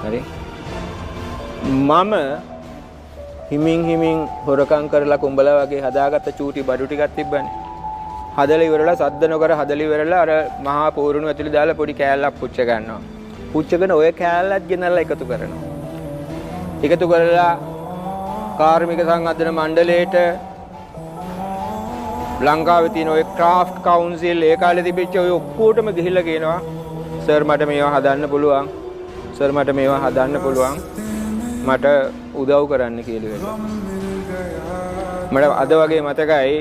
හරි මම හිමින් හොරකම් කරලා කුඹලා වගේ හදාගත්ත චූටි බඩු ටිකක් තිබ්බනේ. හදලා ඉවරලා සද්ද නොකර හදලා ඉවරලා අර මහා පෝරුණු ඇතුලේ දාලා පොඩි කෑල්ලක් පුච්ච ගන්නවා. පුච්චගෙන ඔය කෑල්ලත් ගෙනල්ලා එකතු කරනවා. එකතු කරලා කාර්මික සංවර්ධන මණ්ඩලයට ලංකාවේ තියෙන ඔය ක්‍රාෆ්ට් කවුන්සිල් ඒ කාලේ තිබිච්ච ඔය ඔක්කොටම ගිහිල්ලා කියනවා සර් මට මේවා හදන්න පුළුවන්. සර් මට මේවා හදන්න පුළුවන්. මට උදව් කරන්න කියලා වෙනවා. මට අද වගේ මතකයි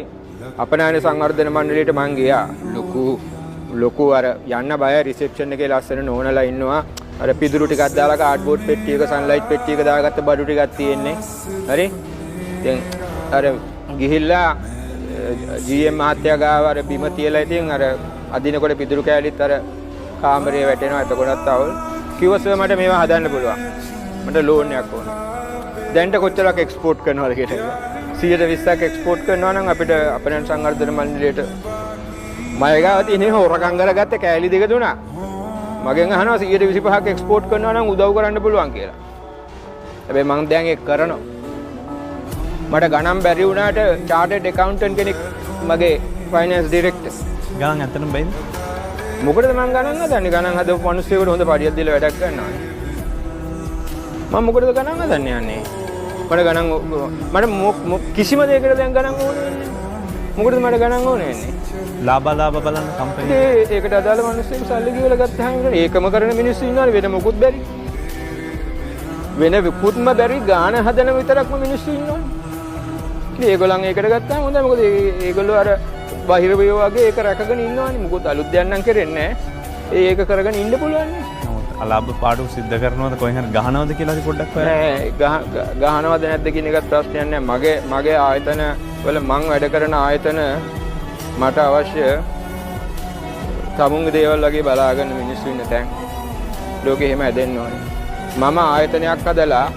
අපනායන සංවර්ධන මණ්ඩලයට මං ගියා. ලොකු අර යන්න බය රිසෙප්ෂන් එකේ ලස්සන නෝනලා ඉන්නවා. අර පිදුරු ටිකක් දාලා කාඩ්බෝඩ් පෙට්ටියක සන්ලයිට් පෙට්ටියක දාගත්ත බඩු ටිකක් තියෙන්නේ. හරි? දැන් අර ගිහිල්ලා GM මහත්තයා ගාව අර බිම තියලා ඉතින් අර අදිනකොට පිදුරු කෑලිත් අර කාමරේ වැටෙනවා. එතකොටත් අවුල්. කිව්වස මට මේවා හදන්න පුළුවන්. මට ලෝන් එකක් ඕන. දැන්ට කොච්චරක් එක්ස්පෝර්ට් කරනවද කියලා. 120ක් එක්ස්පෝර්ට් කරනවා නම් අපිට අපේ සංවර්ධන මණ්ඩලයට මම ගාව තියෙන හොරකම් කරගත්ත කෑලි දෙක දුනා. මගෙන් අහනවා 125ක් එක්ස්පෝර්ට් කරනවා නම් උදව් කරන්න පුළුවන් කියලා. හැබැයි මම දැන් ඒක කරනවා. මට ගණන් බැරි වුණාට chartered accountant කෙනෙක් මගේ finance director. ගණන් ඇත්තටම බැයිද? මොකටද මම ගණන් හදන්නේ? ගණන් හදපු මිනිස්සුන්ට හොඳ පඩියක් දීලා වැඩක් ගන්නවා. මම මොකටද ගණන් හදන්නේ යන්නේ? මට ගණන් මට කිසිම දෙයකට දැන් ගණන් ඕනේ නැහැ. මොකටද මට ගණන් ඕනේ නැහැ? ලාභ බලන්න කම්පැනි. ඒකට අදාළ මිනිස්සුන්ට සල්ලි කියලා ගත්තාම ඉතින් ඒකම කරන මිනිස්සු ඉන්නවනේ වෙන මොකුත් බැරි. වෙන විකුත්ම බැරි ගාන හදන විතරක්ම මිනිස්සු ඉන්නවනේ. ඉතින් ඒගොල්ලන් ඒකට ගත්තාම හොඳයි. මොකද ඒගොල්ලෝ අර බාහිර වේව වගේ ඒක රැකගෙන ඉන්නවනේ. මොකුත් අලුත් දෙයක් නම් කරන්නේ නැහැ. ඒක කරගෙන ඉන්න පුළුවන් නේ. අලාභ පාඩු සිද්ධ කරනවද කොහෙන් හරි ගහනවද කියලා පොඩ්ඩක් හොයන්න. ගහනවද නැද්ද කියන එකත් ප්‍රශ්නයක් නෑ. මගේ ආයතන වල මං වැඩ කරන ආයතන මට අවශ්‍ය තමුන්ගේ දේවල් වගේ බලාගෙන මිනිස්සු ඉන්න තැන් ලෝකෙ එහෙම හැදෙන්න ඕනේ. මම ආයතනයක් හදලා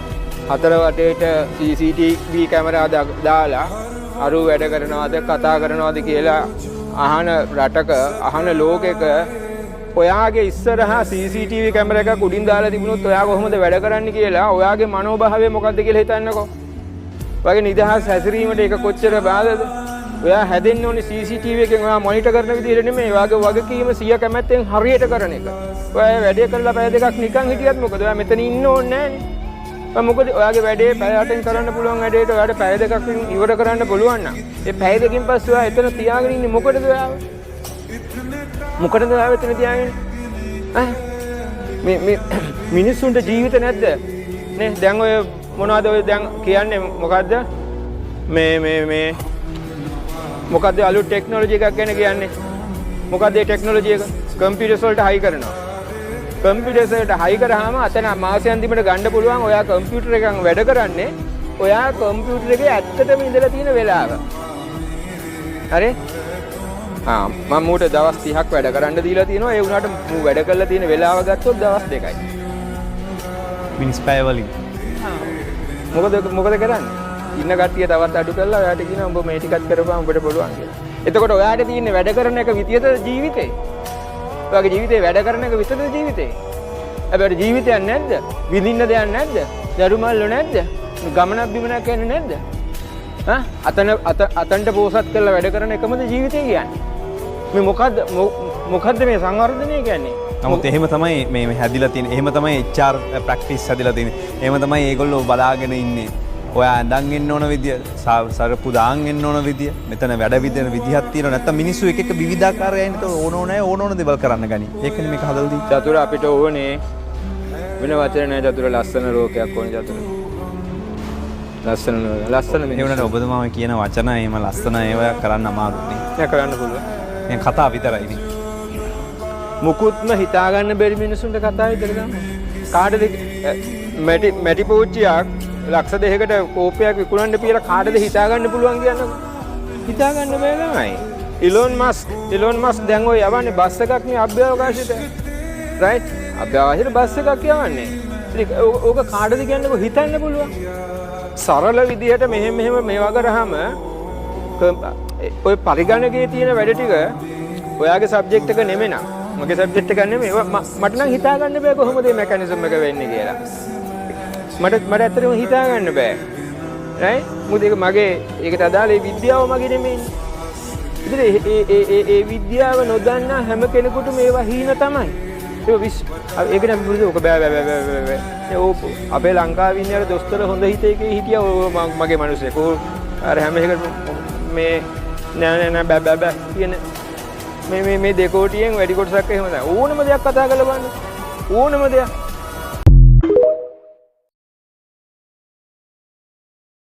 හතර වටේට CCTV කැමරා දාලා අරු වැඩ කරනවද කතා කරනවද කියලා අහන රටක අහන ලෝකෙක ඔයාගේ ඉස්සරහා CCTV කැමරා එකක් උඩින් දාලා තිබුණොත් ඔයා කොහොමද වැඩ කරන්නේ කියලා ඔයාගේ මනෝභාවය මොකක්ද කියලා හිතන්නකෝ. ඔයාගේ නිදහස් හැසිරීමට ඒක කොච්චර බාධාද? ඔයා හැදෙන්න ඕනේ CCTV එකෙන් ඔයා මොනිටර් කරන විදිහට නෙමෙයි. ඔයාගේ වගකීම 100 කැමැත්තෙන් හරියට කරන එක. ඔයා වැඩේ කරලා පැය දෙකක් නිකන් හිටියත් මොකද? ඔයා මෙතන ඉන්න ඕනේ නෑනේ. මොකද ඔයාගේ වැඩේ පැය 8න් කරන්න පුළුවන් වැඩේට ඔයාට පැය දෙකක් ඉවර කරන්න පුළුවන් නම් ඒ පැය දෙකකින් පස්සේ ඔයා එතන තියාගෙන ඉන්නේ මොකටද ඔයාව? මොකටද ඔයාව එතන තියාගෙන? මේ මිනිස්සුන්ට ජීවිත නැද්ද? නේ දැන් ඔය මොනවද ඔය දැන් කියන්නේ මොකද්ද? මේ මොකද්ද අලුත් ටෙක්නොලොජි එකක් ගැන කියන්නේ? මොකද්ද ඒ ටෙක්නොලොජි එක? කම්පියුටර්ස් වලට හයි කරනවා. කම්පියුටර්ස් වලට හයි කරාම අතන මාසෙ අන්තිමට ගන්න පුළුවන් ඔයා කම්පියුටර් එකෙන් වැඩ කරන්නේ ඔයා කම්පියුටර් එකේ ඇත්තටම ඉඳලා තියෙන වෙලාව. හරි? මම මූට දවස් 30ක් වැඩ කරන්න දීලා තියෙනවා. ඒ වුණාට මූ වැඩ කරලා තියෙන වෙලාව ගත්තොත් දවස් 2යි. මිනිස් පැය වලින්. මොකද කරන්නේ? ඉන්න කට්ටිය තවත් අඩු කරලා ඔයාට කියනවා උඹ මේ ටිකක් කරපුවාම උඹට පුළුවන් කියලා. එතකොට ඔයාට තියෙන්නේ වැඩ කරන එක විදියට ජීවිතේ. ඔයාගේ ජීවිතේ වැඩ කරන එක විතරද ජීවිතේ? හැබැයි ජීවිතයක් නැද්ද? විඳින්න දෙයක් නැද්ද? දරුමල්ල නැද්ද? ගමනක් බිමනක් යන්නේ නැද්ද? අතන්ට පෝසත් කරලා වැඩ කරන එකමද ජීවිතය කියන්නේ? මේ මොකද්ද මේ සංවර්ධනය කියන්නේ? නමුත් එහෙම තමයි මේ හැදිලා තියෙන්නේ. එහෙම තමයි HR ප්‍රැක්ටිස් හැදිලා තියෙන්නේ. එහෙම තමයි ඒගොල්ලෝ බලාගෙන ඉන්නේ. ඔයා ඇඳන් එන්න ඕන විදිය, සරපු දාන් එන්න ඕන විදිය, මෙතන වැඩ විදින විදිහක් තියෙනවා. නැත්තම් මිනිස්සු එක එක විවිධාකාරයන් ඕන දේවල් කරන්න ගනි. ඒකනේ මේක හදලා දී. චතුර අපිට ඕනේ වෙන වචන නෑ චතුර ලස්සන ලෝකයක් ඕනේ චතුර. ලස්සන මිනිහුනට ඔබතුමාම කියන වචන එහෙම ලස්සන ඒවා කරන්න අමාරුනේ. නෑ කරන්න පුළුවන්. මේ කතා විතරයි නේ. මුකුත්ම හිතා ගන්න බැරි මිනිසුන්ට කතා විතර ගන්න. කාටද මැටි පෝච්චියක් ලක්ෂ දෙකකට කෝපයක් විකුණන්න කියලා කාටද හිතා ගන්න පුළුවන් කියන්නකො. හිතා ගන්න බෑ ළමයි. ඉලෝන් මස්ක් දැන් ඔය යවන්නේ බස් එකක් නේ අභ්‍යවකාශයට. රයිට්? අභ්‍යවකාශයට බස් එකක් යවන්නේ. ඉතින් ඕක කාටද කියන්නකො හිතන්න පුළුවන්. සරල විදිහට මෙහෙම මේ වගේ රහම ඔය පරිගණකයේ තියෙන වැඩ ටික ඔයාගේ සබ්ජෙක්ට් එක නෙමෙයි. මගේ සබ්ජෙක්ට් එක නෙමෙයි. මට නම් හිතා ගන්න බෑ කොහොමද මේ මෙකැනිසම් එක වෙන්නේ කියලා. මට ඇත්තටම හිතා ගන්න බෑ. right? මොකද ඒක මගේ ඒකට අදාළ ඒ විද්‍යාව මගේ නෙමෙයිනේ. ඉතින් ඒ විද්‍යාව නොදන්න හැම කෙනෙකුටම මේවා හීන තමයි. ඒක නම් බුදුද ඔක බෑ. අපේ ලංකාවේ ඉන්න අර දොස්තර හොඳ හිතේකේ හිටියා මගේ මිනිස්සෙක්. අර හැම එකම මේ නෑ බෑ කියන මේ දෙකෝටියෙන් වැඩි කොටසක් එහෙම තමයි. ඕනම දෙයක් කතා කරලා බලන්න. ඕනම දෙයක්